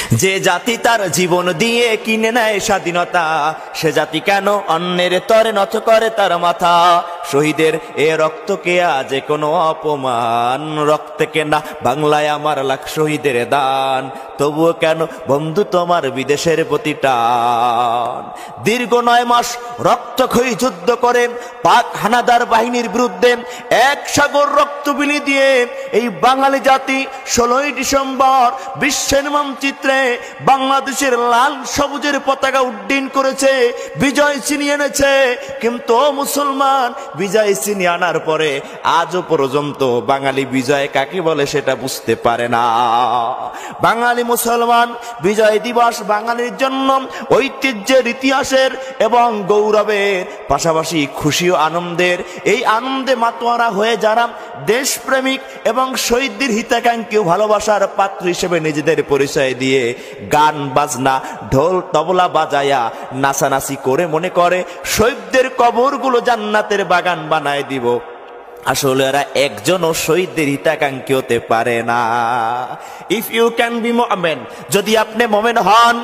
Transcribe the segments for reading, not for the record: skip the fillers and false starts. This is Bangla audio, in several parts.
যে জাতি তার জীবন দিয়ে কিনে নেয় স্বাধীনতা, সে জাতি কেন অন্যের তরে নত করে তার মাথা? শহীদের এ রক্তকে আজ কোনো অপমান, রক্তে কেনা বাংলায় আমার লাখ শহীদের দান, তবুও কেন বন্ধু তোমার বিদেশের প্রতি টান? দীর্ঘ 9 মাস রক্তক্ষয়ী যুদ্ধ করে পাক হানাদার বাহিনীর বিরুদ্ধে এক সাগর রক্ত বিলি দিয়ে এই বাঙালি জাতি 16ই ডিসেম্বর বিশ্বের মানচিত্রে বাংলাদেশের লাল সবুজের পতাকা উড্ডীন করেছে, বিজয় ছিনিয়ে এনেছে। কিন্তু মুসলমান, বিজয় ছিনিয়ে আনার পরে আজও পর্যন্ত বাঙালি বিজয় কাকে বলে সেটা বুঝতে পারে না। বাঙালি মুসলমান বিজয় দিবস বাঙালির জন্য ঐতিহ্যের, ইতিহাসের এবং গৌরবের পাশাপাশি খুশি ও আনন্দের। এই আনন্দে মাতোয়ারা হয়ে যারা দেশপ্রেমিক এবং শহীদদের হিতাকাঙ্ক্ষী ভালোবাসার পাত্র হিসেবে নিজেদের পরিচয় দিয়ে গান বাজনা ঢোল তবলা বাজায়া নাচানাচি করে মনে করে শহীদদের কবরগুলো জান্নাতের বাগান বানায় দিব, আসলে এরা একজনও শহীদদের হিতাকাঙ্ক্ষী হতে পারে না। ইফ ইউ ক্যান বি মুমিন, যদি আপনি মুমিন হন,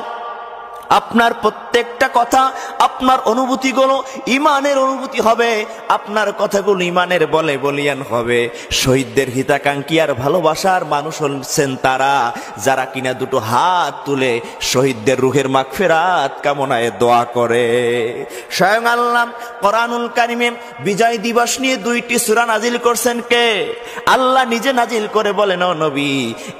আপনার প্রত্যেকটা কথা, আপনার অনুভূতিগুলো ইমানের অনুভূতি হবে, আপনার কথাগুলো ইমানের বলে বলিয়ান হবে। শহীদদের হিতাকাঙ্ক্ষী আর ভালোবাসার মানুষ হচ্ছেন তারা যারা কিনা দুটো হাত তুলে শহীদদের রুহের মাগফিরাত কামনায় দোয়া করে। স্বয়ং আল্লাহ কোরআনুল কারিমে বিজয় দিবস নিয়ে 2টি সূরা নাজিল করছেন কে? আল্লাহ নিজে নাজিল করে বলেন, ও নবী,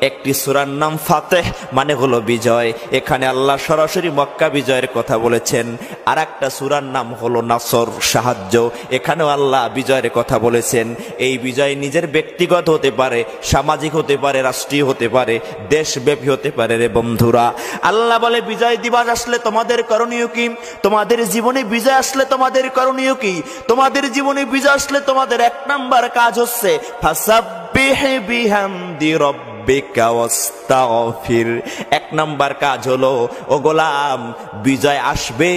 একটি সূরার নাম ফাতিহ, মানে হলো বিজয়। এখানে আল্লাহ সরাসরি মক্কা বিজয়ের কথা বলেছেন। আর একটা সূরার নাম হলো নাসর, সাহায্য। এখানেও আল্লাহ বিজয়ের কথা বলেছেন। এই বিজয় নিজের ব্যক্তিগত হতে পারে, সামাজিক হতে পারে, রাষ্ট্রীয় হতে পারে, দেশব্যাপী হতে পারে। রে বন্ধুরা, আল্লাহ বলে বিজয় দিবস আসলে তোমাদের করণীয় কি? তোমাদের জীবনে বিজয় আসলে তোমাদের করণীয় কি? তোমাদের জীবনে বিজয় আসলে তোমাদের 1 নাম্বার কাজ হচ্ছে ফাসাব্বিহ বিহামদি রাব্বিকা ওয়াস্তাগফির। 1 নাম্বার কাজ হলো, ও গোলাম, বিজয় আসবে,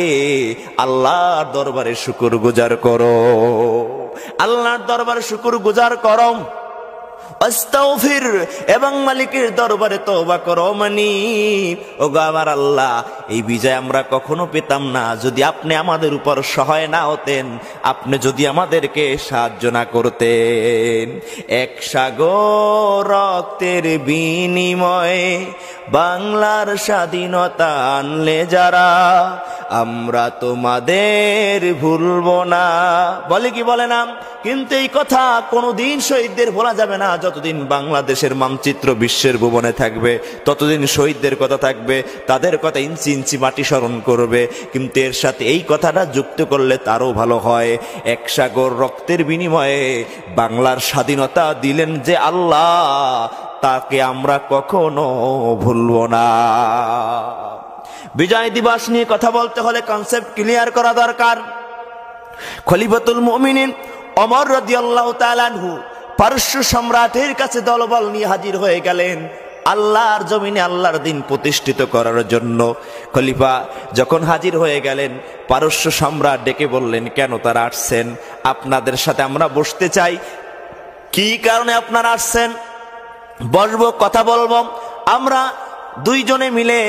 আল্লাহর দরবারে শুকরগুজার করো, আল্লাহর দরবারে শুকরগুজার করো, আস্তাগফির, এবং মালিকের দরবারে তওবা করো। মানি ও গো আমার আল্লাহ, এই বিজয় আমরা কখনো পেতাম না যদি আপনি আমাদের উপর সহায় না হতেন, আপনি যদি আমাদেরকে সাহায্য না করতেন। 1 সাগর রক্তের বিনিময়ে বাংলার স্বাধীনতা আনলে যারা, আমরা তোমাদের ভুলবো না। বলে কি বলে না? কিন্তু এই কথা কোনোদিন শহীদদের ভোলা যাবে না। যতদিন বাংলাদেশের মানচিত্র বিশ্বের ভুবনে থাকবে, ততদিন শহীদদের কথা থাকবে, তাদের কথা ইঞ্চি ইঞ্চি মাটি স্মরণ করবে। কিন্তু এর সাথে এই কথাটা যুক্ত করলে তারও ভালো হয়। 1 সাগর রক্তের বিনিময়ে বাংলার স্বাধীনতা দিলেন যে আল্লাহ, তাকে আমরা কখনো ভুলবো না। বিজয় দিবস নিয়ে কথা বলতে হলে কনসেপ্ট ক্লিয়ার করা দরকার। খলিফাতুল মুমিনিন ওমর রাদিয়াল্লাহু তাআলা আনহু পারস্য সম্রাটের কাছে দলবল নিয়ে হাজির হয়ে গেলেন আল্লাহর জমিনে আল্লাহর দিন প্রতিষ্ঠিত করার জন্য। খলিফা যখন হাজির হয়ে গেলেন, পারস্য সম্রাট ডেকে বললেন, কেন তারা আসছেন? আপনাদের সাথে আমরা বসতে চাই। কি কারণে আপনারা আসছেন? বসবো, কথা বলবো, আমরা 2 জনে মিলে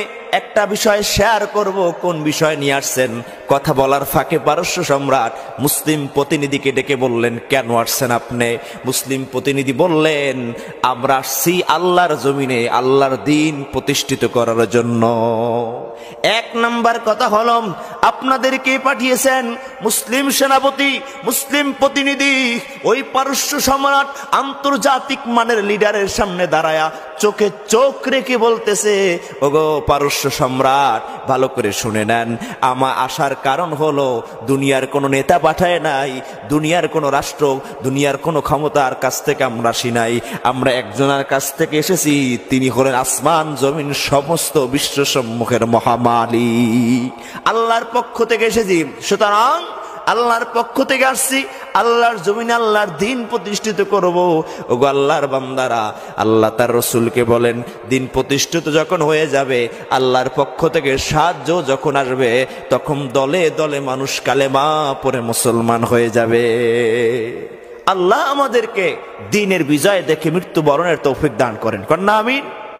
একটা বিষয় শেয়ার করব। কোন বিষয় নিয়ে আসছেন? কথা বলার ফাঁকে পারস্য সম্রাট মুসলিম প্রতিনিধিকে ডেকে বললেন, কেন আসছেন আপনি? মুসলিম প্রতিনিধি বললেন, আমরা আসছি আল্লাহর জমিনে আল্লাহর দিন প্রতিষ্ঠিত করার জন্য। 1 নাম্বার কথা হলো, আপনাদের কে পাঠিয়েছেন? মুসলিম সেনাপতি, মুসলিম প্রতিনিধি। ওই পারস্য সম্রাট আন্তর্জাতিক মানের লিডারের সামনে দাঁড়ায়া চোখে চোখ রেখে বলতেছে, ওগো পারস্য সম্রাট, ভালো করে শুনে নেন, আমার আসার কারণ হলো দুনিয়ার কোনো নেতা পাঠায় নাই, দুনিয়ার কোনো রাষ্ট্র, দুনিয়ার কোনো ক্ষমতার কাছ থেকে আমরা আসি নাই। আমরা একজনের কাছ থেকে এসেছি, তিনি হলেন আসমান জমিন সমস্ত বিশ্ব সম্মুখের মহামালিক, আল্লাহর পক্ষ থেকে এসেছি। সুতরাং আল্লাহর পক্ষ থেকে আসছি, আল্লাহর জমিনে আল্লাহর দিন প্রতিষ্ঠিত করব। ওগো আল্লাহর বান্দারা, আল্লাহ তার রসুলকে বলেন, দিন প্রতিষ্ঠিত যখন হয়ে যাবে, আল্লাহর পক্ষ থেকে সাহায্য যখন আসবে, তখন দলে দলে মানুষ কালেমা পড়ে মুসলমান হয়ে যাবে। আল্লাহ আমাদেরকে দিনের বিজয় দেখে মৃত্যুবরণের তৌফিক দান করেন। কন্যা আমিন।